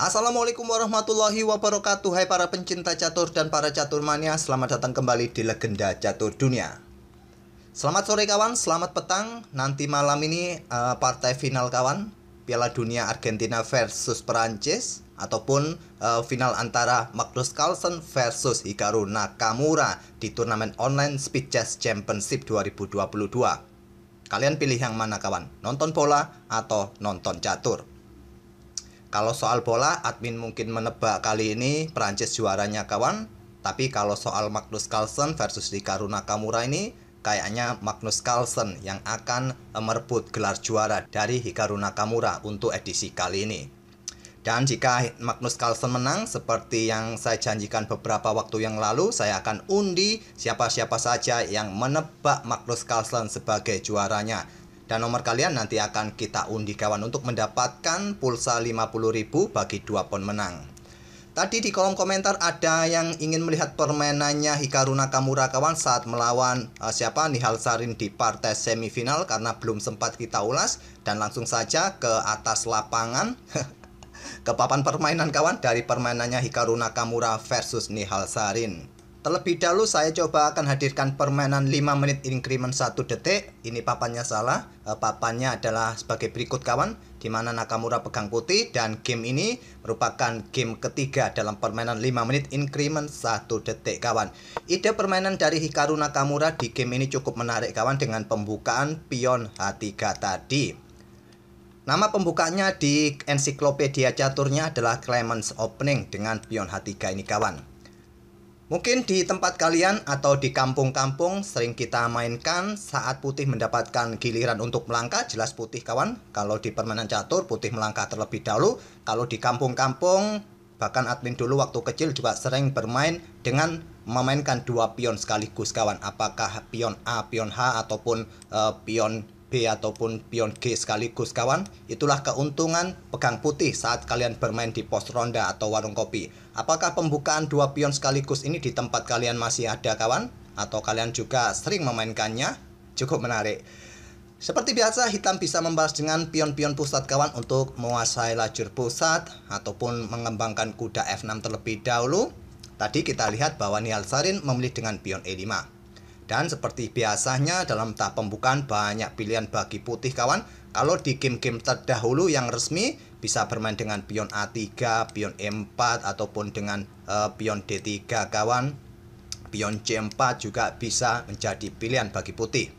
Assalamualaikum warahmatullahi wabarakatuh. Hai para pencinta catur dan para catur mania, selamat datang kembali di Legenda Catur Dunia. Selamat sore kawan, selamat petang. Nanti malam ini partai final kawan, Piala Dunia Argentina versus Perancis, ataupun final antara Magnus Carlsen versus Hikaru Nakamura di turnamen online Speed Chess Championship 2022. Kalian pilih yang mana kawan? Nonton bola atau nonton catur? Kalau soal bola, admin mungkin menebak kali ini Prancis juaranya kawan. Tapi kalau soal Magnus Carlsen versus Hikaru Nakamura ini, kayaknya Magnus Carlsen yang akan merebut gelar juara dari Hikaru Nakamura untuk edisi kali ini. Dan jika Magnus Carlsen menang, seperti yang saya janjikan beberapa waktu yang lalu, saya akan undi siapa-siapa saja yang menebak Magnus Carlsen sebagai juaranya. Dan nomor kalian nanti akan kita undi kawan untuk mendapatkan pulsa 50.000 bagi 2 pon menang. Tadi di kolom komentar ada yang ingin melihat permainannya Hikaru Nakamura kawan saat melawan Nihal Sarin di partai semifinal, karena belum sempat kita ulas. Dan langsung saja ke atas lapangan ke papan permainan kawan dari permainannya Hikaru Nakamura versus Nihal Sarin. Terlebih dahulu saya coba akan hadirkan permainan 5 menit increment 1 detik. Ini papannya salah. Papannya adalah sebagai berikut kawan, di mana Nakamura pegang putih, dan game ini merupakan game ketiga dalam permainan 5 menit increment 1 detik kawan. Ide permainan dari Hikaru Nakamura di game ini cukup menarik kawan, dengan pembukaan pion H3 tadi. Nama pembukanya di ensiklopedia caturnya adalah Clemens Opening dengan pion H3 ini kawan. Mungkin di tempat kalian atau di kampung-kampung sering kita mainkan saat putih mendapatkan giliran untuk melangkah. Jelas putih kawan, kalau di permainan catur putih melangkah terlebih dahulu. Kalau di kampung-kampung, bahkan admin dulu waktu kecil juga sering bermain dengan memainkan 2 pion sekaligus kawan. Apakah pion A, pion H, ataupun pion B ataupun pion G sekaligus kawan. Itulah keuntungan pegang putih saat kalian bermain di pos ronda atau warung kopi. Apakah pembukaan 2 pion sekaligus ini di tempat kalian masih ada kawan? Atau kalian juga sering memainkannya? Cukup menarik. Seperti biasa, hitam bisa membalas dengan pion-pion pusat kawan untuk menguasai lajur pusat ataupun mengembangkan kuda F6 terlebih dahulu. Tadi kita lihat bahwa Nihal Sarin memilih dengan pion E5. Dan seperti biasanya dalam tahap pembukaan banyak pilihan bagi putih kawan. Kalau di game-game terdahulu yang resmi bisa bermain dengan pion A3, pion E4, ataupun dengan pion D3 kawan. Pion C4 juga bisa menjadi pilihan bagi putih.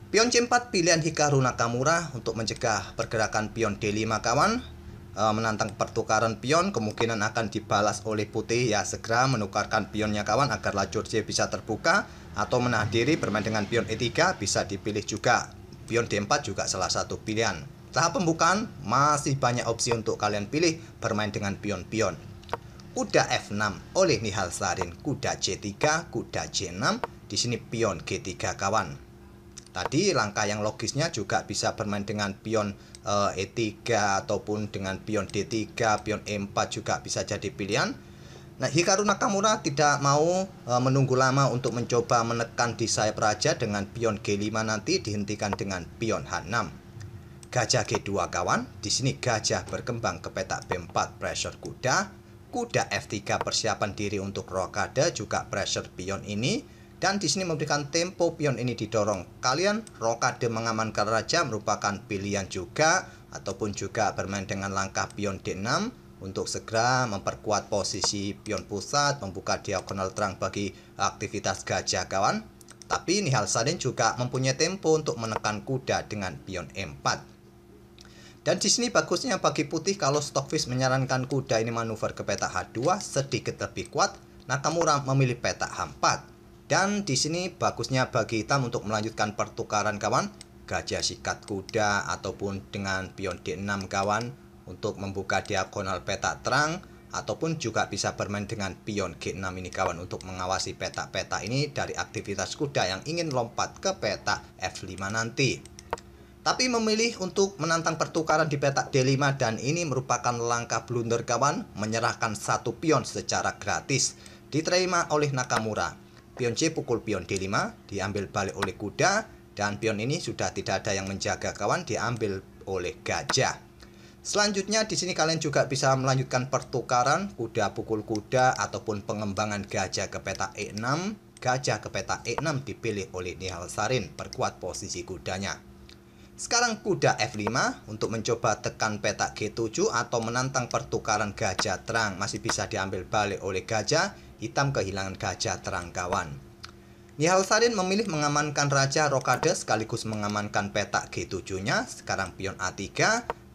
Pion C4 pilihan Hikaru Nakamura untuk mencegah pergerakan pion D5 kawan. Menantang pertukaran pion, kemungkinan akan dibalas oleh putih, ya segera menukarkan pionnya kawan agar lajur C bisa terbuka, atau menahan diri bermain dengan pion E3 bisa dipilih juga. Pion D4 juga salah satu pilihan. Tahap pembukaan masih banyak opsi untuk kalian pilih bermain dengan pion-pion. Kuda F6 oleh Nihal Sarin, kuda C3, kuda C6, di sini pion G3 kawan. Tadi langkah yang logisnya juga bisa bermain dengan pion E3 ataupun dengan pion D3, pion E4 juga bisa jadi pilihan. Nah, Hikaru Nakamura tidak mau menunggu lama untuk mencoba menekan di sayap raja dengan pion G5, nanti dihentikan dengan pion H6. Gajah G2 kawan, di sini gajah berkembang ke petak B4 pressure kuda. Kuda F3 persiapan diri untuk rokade, juga pressure pion ini. Dan di sini memberikan tempo pion ini didorong. Kalian rokade mengamankan raja merupakan pilihan juga, ataupun juga bermain dengan langkah pion D6 untuk segera memperkuat posisi pion pusat, membuka diagonal terang bagi aktivitas gajah kawan. Tapi Nihal Sarin juga mempunyai tempo untuk menekan kuda dengan pion E4. Dan di sini bagusnya bagi putih kalau Stockfish menyarankan kuda ini manuver ke petak H2 sedikit lebih kuat. Nakamura memilih petak H4. Dan di sini bagusnya bagi hitam untuk melanjutkan pertukaran kawan, gajah sikat kuda ataupun dengan pion D6 kawan untuk membuka diagonal petak terang, ataupun juga bisa bermain dengan pion G6 ini kawan untuk mengawasi petak-petak ini dari aktivitas kuda yang ingin lompat ke petak F5 nanti. Tapi memilih untuk menantang pertukaran di petak D5, dan ini merupakan langkah blunder kawan, menyerahkan 1 pion secara gratis. Diterima oleh Nakamura. Pion C pukul pion D5, diambil balik oleh kuda, dan pion ini sudah tidak ada yang menjaga kawan, diambil oleh gajah. Selanjutnya di sini kalian juga bisa melanjutkan pertukaran kuda pukul kuda ataupun pengembangan gajah ke peta E6. Gajah ke peta E6 dipilih oleh Nihal Sarin, perkuat posisi kudanya. Sekarang kuda F5 untuk mencoba tekan peta G7 atau menantang pertukaran gajah terang. Masih bisa diambil balik oleh gajah, hitam kehilangan gajah terang kawan. Nihal Sarin memilih mengamankan raja rokade sekaligus mengamankan peta G7-nya. Sekarang pion A3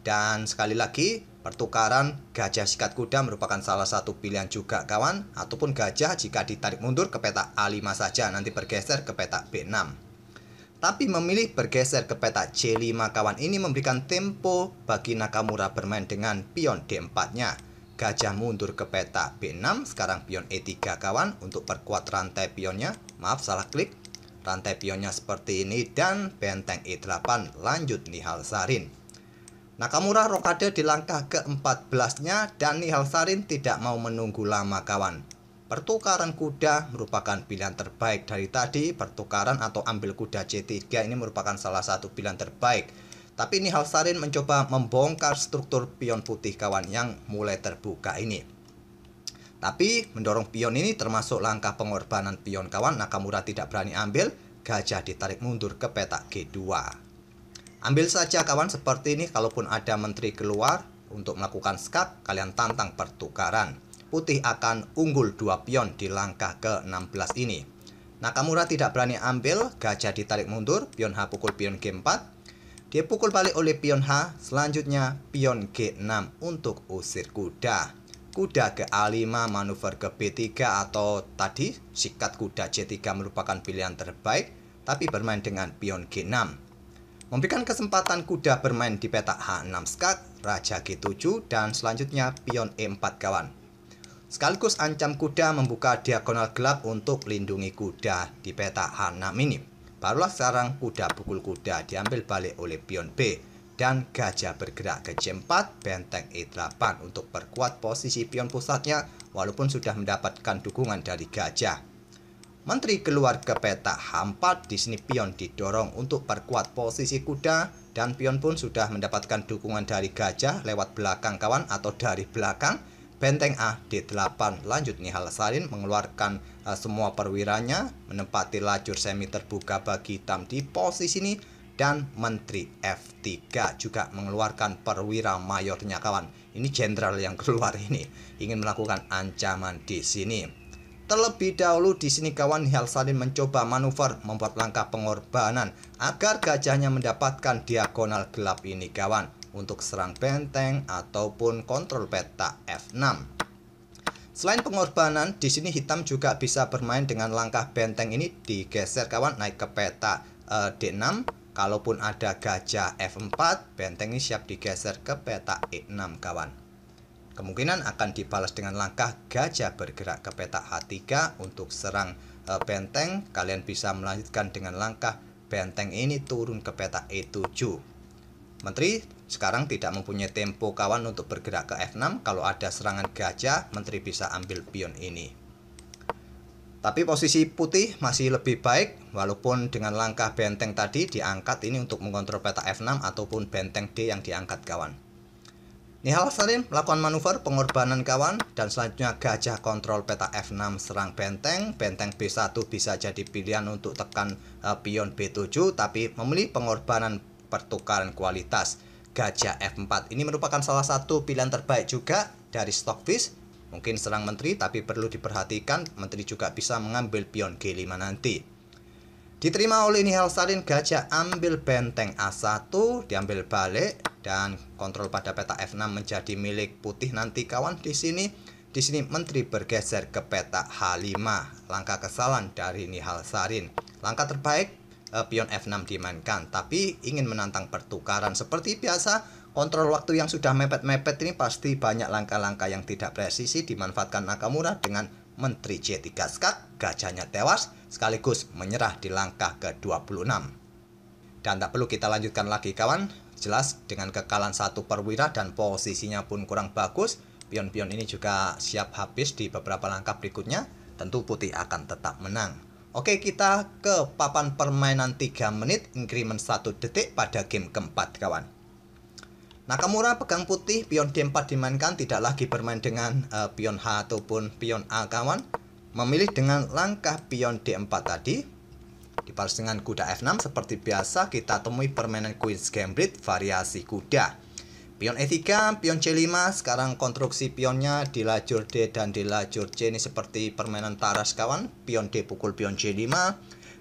dan sekali lagi pertukaran gajah sikat kuda merupakan salah satu pilihan juga kawan, ataupun gajah jika ditarik mundur ke peta A5 saja nanti bergeser ke peta B6. Tapi memilih bergeser ke peta C5 kawan ini memberikan tempo bagi Nakamura bermain dengan pion D4-nya. Gajah mundur ke peta B6, sekarang pion E3 kawan untuk perkuat rantai pionnya. Maaf salah klik. Rantai pionnya seperti ini dan benteng E8 lanjut Nihal Sarin. Nakamura rokade di langkah ke-14-nya dan Nihal Sarin tidak mau menunggu lama kawan. Pertukaran kuda merupakan pilihan terbaik dari tadi. Pertukaran atau ambil kuda C3 ini merupakan salah satu pilihan terbaik. Tapi Nihal Sarin mencoba membongkar struktur pion putih kawan yang mulai terbuka ini. Tapi mendorong pion ini termasuk langkah pengorbanan pion kawan. Nakamura tidak berani ambil, gajah ditarik mundur ke peta G2. Ambil saja kawan seperti ini, kalaupun ada menteri keluar untuk melakukan skak, kalian tantang pertukaran. Putih akan unggul 2 pion di langkah ke-16 ini. Nakamura tidak berani ambil, gajah ditarik mundur, pion H pukul pion G4. Dia pukul balik oleh pion H, selanjutnya pion G6 untuk usir kuda. Kuda ke A5, manuver ke B3 atau tadi sikat kuda C3 merupakan pilihan terbaik, tapi bermain dengan pion G6. Memberikan kesempatan kuda bermain di peta H6 skak, raja G7, dan selanjutnya pion E4 kawan. Sekaligus ancam kuda membuka diagonal gelap untuk lindungi kuda di peta H6 ini. Barulah sekarang kuda pukul kuda diambil balik oleh pion B, dan gajah bergerak ke C4, benteng E8 untuk perkuat posisi pion pusatnya walaupun sudah mendapatkan dukungan dari gajah. Menteri keluar ke peta H4, di sini pion didorong untuk perkuat posisi kuda dan pion pun sudah mendapatkan dukungan dari gajah lewat belakang kawan atau dari belakang. Benteng A D8 lanjut Nihal Sarin mengeluarkan semua perwiranya, menempati lajur semi terbuka bagi hitam di posisi ini, dan Menteri F3 juga mengeluarkan perwira mayornya kawan. Ini jenderal yang keluar ini ingin melakukan ancaman di sini. Terlebih dahulu di sini kawan, Nihal Sarin mencoba manuver membuat langkah pengorbanan agar gajahnya mendapatkan diagonal gelap ini kawan untuk serang benteng ataupun kontrol peta F6. Selain pengorbanan, di sini hitam juga bisa bermain dengan langkah benteng ini digeser kawan naik ke peta D6. Kalaupun ada gajah F4, benteng ini siap digeser ke peta E6 kawan. Kemungkinan akan dibalas dengan langkah gajah bergerak ke peta H3 untuk serang benteng. Kalian bisa melanjutkan dengan langkah benteng ini turun ke peta E7. Menteri sekarang tidak mempunyai tempo kawan untuk bergerak ke F6. Kalau ada serangan gajah, menteri bisa ambil pion ini. Tapi posisi putih masih lebih baik, walaupun dengan langkah benteng tadi diangkat ini untuk mengontrol peta F6 ataupun benteng D yang diangkat kawan. Nihal Sarin melakukan manuver pengorbanan kawan, dan selanjutnya gajah kontrol peta F6 serang benteng. Benteng B1 bisa jadi pilihan untuk tekan pion B7, tapi memilih pengorbanan pertukaran kualitas. Gajah F4 ini merupakan salah satu pilihan terbaik juga dari Stockfish. Mungkin serang menteri, tapi perlu diperhatikan menteri juga bisa mengambil pion G5 nanti. Diterima oleh Nihal Sarin, gajah ambil benteng A1, diambil balik, dan kontrol pada peta F6 menjadi milik putih nanti kawan di sini. Di sini menteri bergeser ke peta H5. Langkah kesalahan dari Nihal Sarin. Langkah terbaik pion F6 dimainkan, tapi ingin menantang pertukaran seperti biasa. Kontrol waktu yang sudah mepet-mepet ini pasti banyak langkah-langkah yang tidak presisi dimanfaatkan Nakamura dengan menteri C3 skak, gajahnya tewas sekaligus menyerah di langkah ke-26. Dan tak perlu kita lanjutkan lagi kawan, jelas dengan kekalahan satu perwira dan posisinya pun kurang bagus, pion-pion ini juga siap habis di beberapa langkah berikutnya, tentu putih akan tetap menang. Oke, kita ke papan permainan 3 menit, increment 1 detik pada game keempat kawan. Nakamura pegang putih, pion D4 dimainkan, tidak lagi bermain dengan pion H ataupun pion A kawan. Memilih dengan langkah pion D4 tadi. Dibalas dengan kuda F6. Seperti biasa kita temui permainan Queen's Gambit variasi kuda. Pion E3, pion C5. Sekarang konstruksi pionnya di lajur D dan di lajur C ini seperti permainan taras kawan. Pion D pukul pion C5.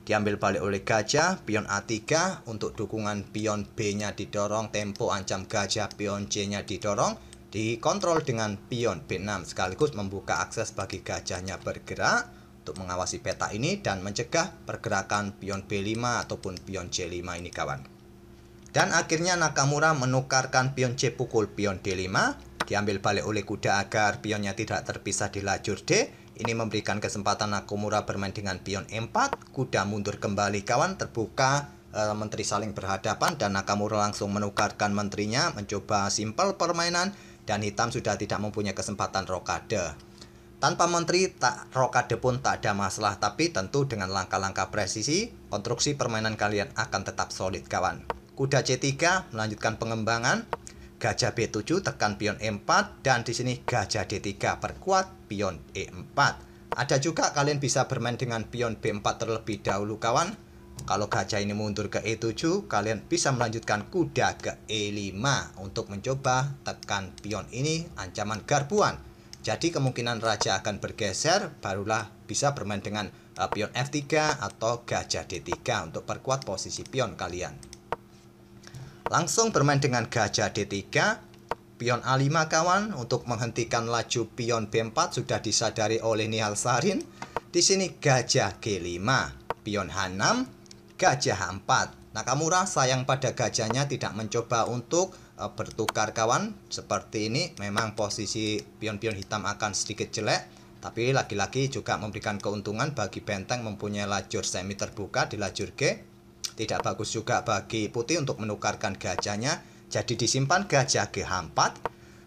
Diambil balik oleh gajah, pion A3 untuk dukungan pion B-nya didorong, tempo ancam gajah, pion C-nya didorong, dikontrol dengan pion B6 sekaligus membuka akses bagi gajahnya bergerak untuk mengawasi peta ini dan mencegah pergerakan pion B5 ataupun pion C5 ini kawan. Dan akhirnya Nakamura menukarkan pion C pukul pion D5, diambil balik oleh kuda agar pionnya tidak terpisah di lajur D. Ini memberikan kesempatan Nakamura bermain dengan pion E4, kuda mundur kembali kawan, terbuka menteri saling berhadapan dan Nakamura langsung menukarkan menterinya, mencoba simpel permainan dan hitam sudah tidak mempunyai kesempatan rokade. Tanpa menteri, rokade pun tak ada masalah, tapi tentu dengan langkah-langkah presisi, konstruksi permainan kalian akan tetap solid kawan. Kuda C3 melanjutkan pengembangan. Gajah B7 tekan pion E4 dan di sini gajah D3 perkuat pion E4. Ada juga kalian bisa bermain dengan pion B4 terlebih dahulu kawan. Kalau gajah ini mundur ke E7, kalian bisa melanjutkan kuda ke E5 untuk mencoba tekan pion ini ancaman garbuan. Jadi kemungkinan raja akan bergeser, barulah bisa bermain dengan pion F3 atau gajah D3 untuk perkuat posisi pion kalian. Langsung bermain dengan gajah D3, pion A5 kawan untuk menghentikan laju pion B4 sudah disadari oleh Nihal Sarin. Di sini gajah G5, pion H6, gajah H4. Nakamura sayang pada gajahnya tidak mencoba untuk bertukar kawan. Seperti ini memang posisi pion-pion hitam akan sedikit jelek, tapi lagi-lagi juga memberikan keuntungan bagi benteng mempunyai lajur semi terbuka di lajur G. Tidak bagus juga bagi putih untuk menukarkan gajahnya. Jadi disimpan gajah G4,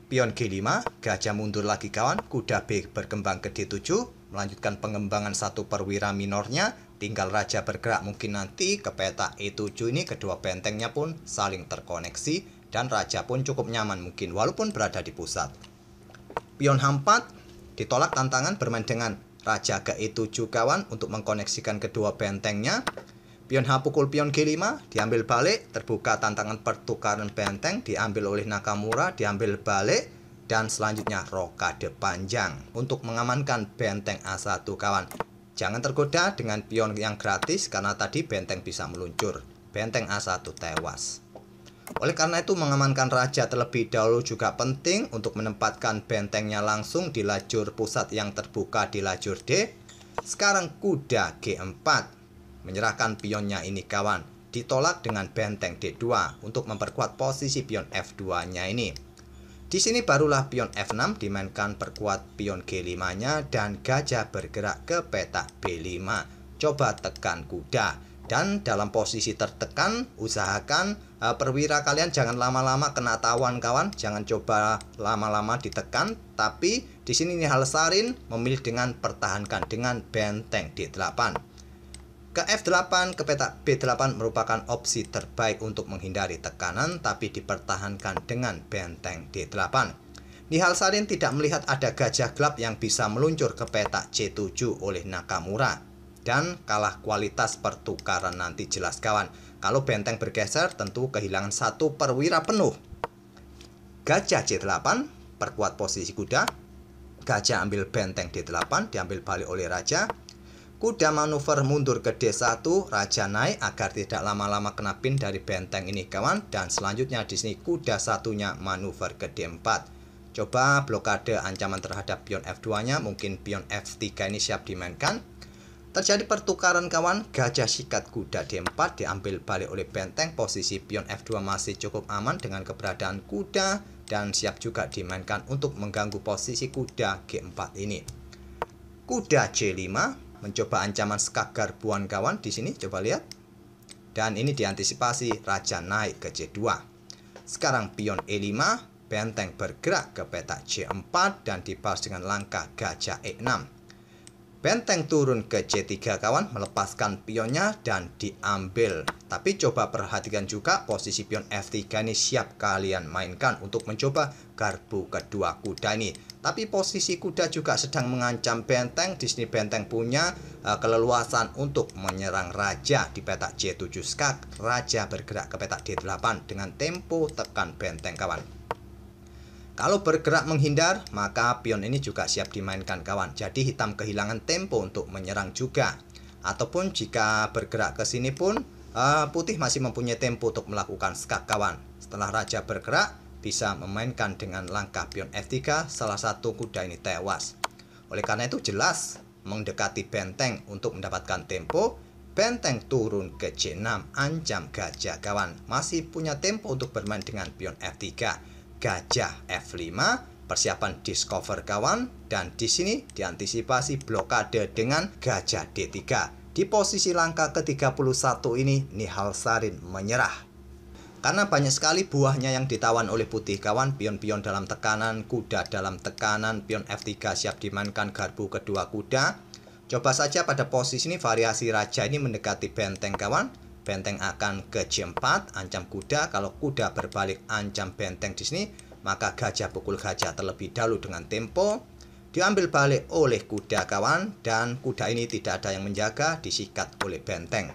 pion G5, gajah mundur lagi kawan, kuda B berkembang ke D7, melanjutkan pengembangan satu perwira minornya, tinggal raja bergerak mungkin nanti ke peta E7 ini, kedua bentengnya pun saling terkoneksi, dan raja pun cukup nyaman mungkin walaupun berada di pusat. Pion H4, ditolak tantangan bermain dengan raja ke E7 kawan untuk mengkoneksikan kedua bentengnya. Pion H pukul pion G5, diambil balik, terbuka tantangan pertukaran benteng, diambil oleh Nakamura, diambil balik, dan selanjutnya rokade panjang untuk mengamankan benteng A1 kawan. Jangan tergoda dengan pion yang gratis karena tadi benteng bisa meluncur, benteng A1 tewas. Oleh karena itu mengamankan raja terlebih dahulu juga penting untuk menempatkan bentengnya langsung di lajur pusat yang terbuka di lajur D. Sekarang kuda G4. Menyerahkan pionnya ini kawan, ditolak dengan benteng D2 untuk memperkuat posisi pion F2-nya ini. Di sini barulah pion F6 dimainkan perkuat pion G5-nya dan gajah bergerak ke peta B5. Coba tekan kuda dan dalam posisi tertekan usahakan perwira kalian jangan lama-lama kena tawan kawan, jangan coba lama-lama ditekan, tapi di sini Nihal Sarin memilih dengan pertahankan dengan benteng D8. Ke F8 ke peta B8 merupakan opsi terbaik untuk menghindari tekanan tapi dipertahankan dengan benteng D8. Nihal Sarin tidak melihat ada gajah gelap yang bisa meluncur ke peta C7 oleh Nakamura. Dan kalah kualitas pertukaran nanti jelas kawan. Kalau benteng bergeser tentu kehilangan satu perwira penuh. Gajah C8 perkuat posisi kuda. Gajah ambil benteng D8 diambil balik oleh raja. Kuda manuver mundur ke D1, raja naik agar tidak lama-lama kena pin dari benteng ini kawan. Dan selanjutnya di sini kuda satunya manuver ke D4. Coba blokade ancaman terhadap pion F2-nya, mungkin pion F3 ini siap dimainkan. Terjadi pertukaran kawan, gajah sikat kuda D4 diambil balik oleh benteng. Posisi pion F2 masih cukup aman dengan keberadaan kuda dan siap juga dimainkan untuk mengganggu posisi kuda G4 ini. Kuda C5 mencoba ancaman skak garbuan kawan di sini, coba lihat. Dan ini diantisipasi raja naik ke C2. Sekarang pion E5, benteng bergerak ke peta C4 dan dibalas dengan langkah gajah E6. Benteng turun ke C3 kawan, melepaskan pionnya dan diambil. Tapi coba perhatikan juga posisi pion F3 ini siap kalian mainkan untuk mencoba garpu kedua kuda ini. Tapi posisi kuda juga sedang mengancam benteng. Di sini benteng punya keleluasan untuk menyerang raja di petak C7 skak. Raja bergerak ke petak D8 dengan tempo tekan benteng kawan. Kalau bergerak menghindar, maka pion ini juga siap dimainkan kawan. Jadi hitam kehilangan tempo untuk menyerang juga. Ataupun jika bergerak ke sini pun, putih masih mempunyai tempo untuk melakukan skak kawan. Setelah raja bergerak, bisa memainkan dengan langkah pion F3, salah satu kuda ini tewas. Oleh karena itu jelas, mendekati benteng untuk mendapatkan tempo, benteng turun ke C6, ancam gajah kawan. Masih punya tempo untuk bermain dengan pion F3. Gajah F5, persiapan discover kawan, dan di sini diantisipasi blokade dengan gajah D3. Di posisi langkah ke-31 ini Nihal Sarin menyerah. Karena banyak sekali buahnya yang ditawan oleh putih kawan, pion-pion dalam tekanan, kuda dalam tekanan, pion F3 siap dimainkan garpu kedua kuda. Coba saja pada posisi ini variasi raja ini mendekati benteng kawan. Benteng akan ke C4, ancam kuda. Kalau kuda berbalik ancam benteng di sini, maka gajah pukul gajah terlebih dahulu dengan tempo. Diambil balik oleh kuda kawan, dan kuda ini tidak ada yang menjaga, disikat oleh benteng.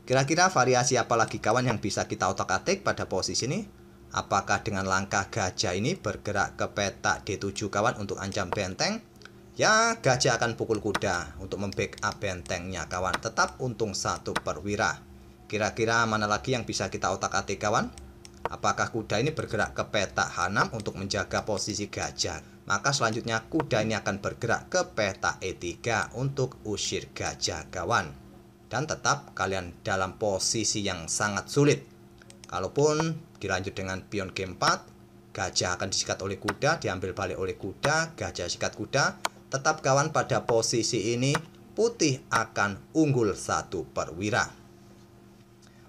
Kira-kira variasi apa lagi kawan yang bisa kita otak-atik pada posisi ini? Apakah dengan langkah gajah ini bergerak ke petak D7 kawan untuk ancam benteng? Ya, gajah akan pukul kuda untuk membackup bentengnya kawan. Tetap untung 1 perwira. Kira-kira mana lagi yang bisa kita otak-atik kawan? Apakah kuda ini bergerak ke petak H6 untuk menjaga posisi gajah? Maka selanjutnya kuda ini akan bergerak ke petak E3 untuk usir gajah kawan. Dan tetap kalian dalam posisi yang sangat sulit. Kalaupun dilanjut dengan pion G4, gajah akan disikat oleh kuda, diambil balik oleh kuda, gajah sikat kuda. Tetap kawan pada posisi ini putih akan unggul 1 perwira.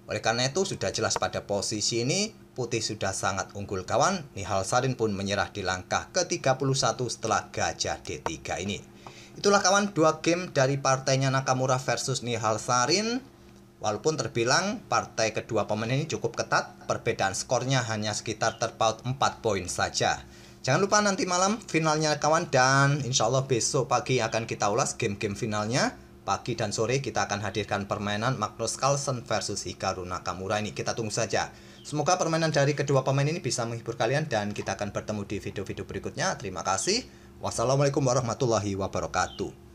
Oleh karena itu sudah jelas pada posisi ini putih sudah sangat unggul kawan. Nihal Sarin pun menyerah di langkah ke-31 setelah gajah D3 ini. Itulah kawan 2 game dari partainya Nakamura versus Nihal Sarin. Walaupun terbilang partai kedua pemain ini cukup ketat, perbedaan skornya hanya sekitar terpaut 4 poin saja. Jangan lupa nanti malam finalnya kawan, dan insya Allah besok pagi akan kita ulas game-game finalnya. Pagi dan sore kita akan hadirkan permainan Magnus Carlsen versus Hikaru Nakamura ini. Kita tunggu saja. Semoga permainan dari kedua pemain ini bisa menghibur kalian, dan kita akan bertemu di video-video berikutnya. Terima kasih. Wassalamualaikum warahmatullahi wabarakatuh.